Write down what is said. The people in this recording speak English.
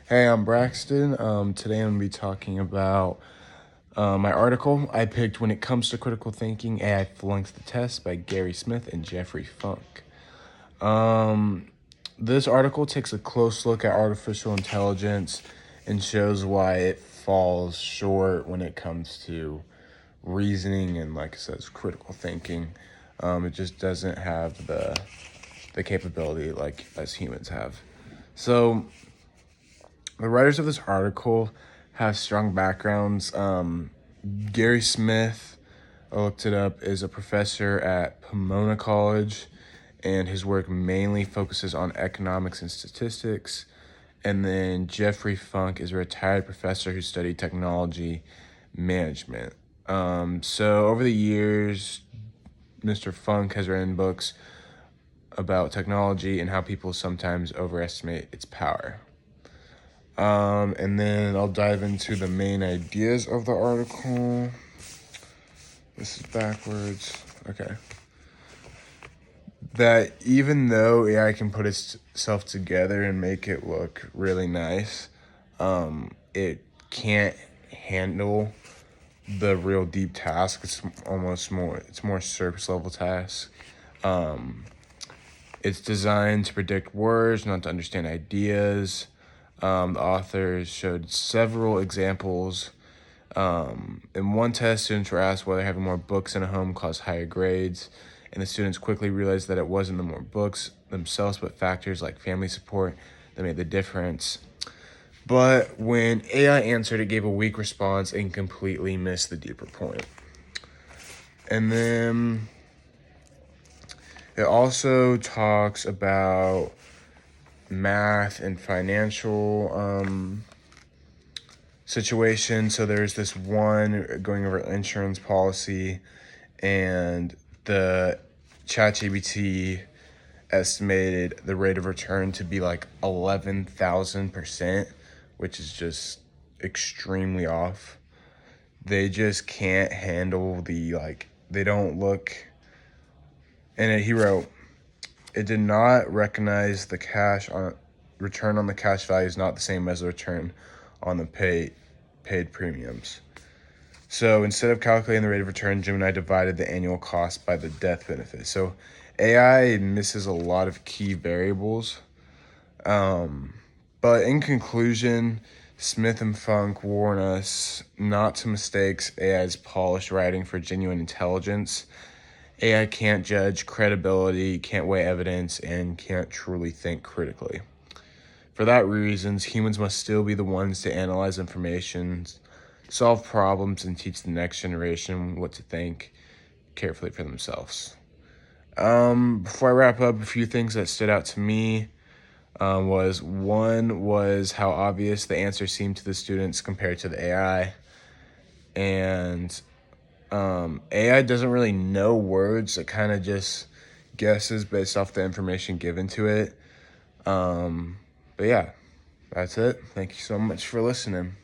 Hey, I'm Braxton. Today I'm going to be talking about my article I picked When It Comes to Critical Thinking, AI Flunks the Test by Gary Smith and Jeffrey Funk. This article takes a close look at artificial intelligence and shows why it falls short when it comes to reasoning and, like it says, critical thinking. It just doesn't have the capability like as humans have. So the writers of this article have strong backgrounds. Gary Smith, I looked it up, is a professor at Pomona College, and his work mainly focuses on economics and statistics. And then Jeffrey Funk is a retired professor who studied technology management. So over the years, Mr. Funk has written books about technology and how people sometimes overestimate its power. And then I'll dive into the main ideas of the article. This is backwards. Okay. That even though AI can put itself together and make it look really nice, it can't handle the real deep task. It's more surface level task. It's designed to predict words, not to understand ideas. The authors showed several examples. In one test, students were asked whether having more books in a home caused higher grades, and the students quickly realized that it wasn't the more books themselves, but factors like family support that made the difference. But when AI answered, it gave a weak response and completely missed the deeper point. And then it also talks about math and financial situation. So there's this one going over insurance policy, and the ChatGPT estimated the rate of return to be like 11,000%, which is just extremely off. They just can't handle they don't look. And he wrote, it did not recognize the return on the cash value is not the same as the return on the paid premiums. So instead of calculating the rate of return, Gemini divided the annual cost by the death benefit. So AI misses a lot of key variables. But in conclusion, Smith and Funk warn us not to mistake AI's polished writing for genuine intelligence. AI can't judge credibility, can't weigh evidence, and can't truly think critically. For that reasons, humans must still be the ones to analyze information, solve problems, and teach the next generation what to think carefully for themselves. Before I wrap up, a few things that stood out to me was how obvious the answer seemed to the students compared to the AI. And AI doesn't really know words. It kind of just guesses based off the information given to it. But yeah, that's it. Thank you so much for listening.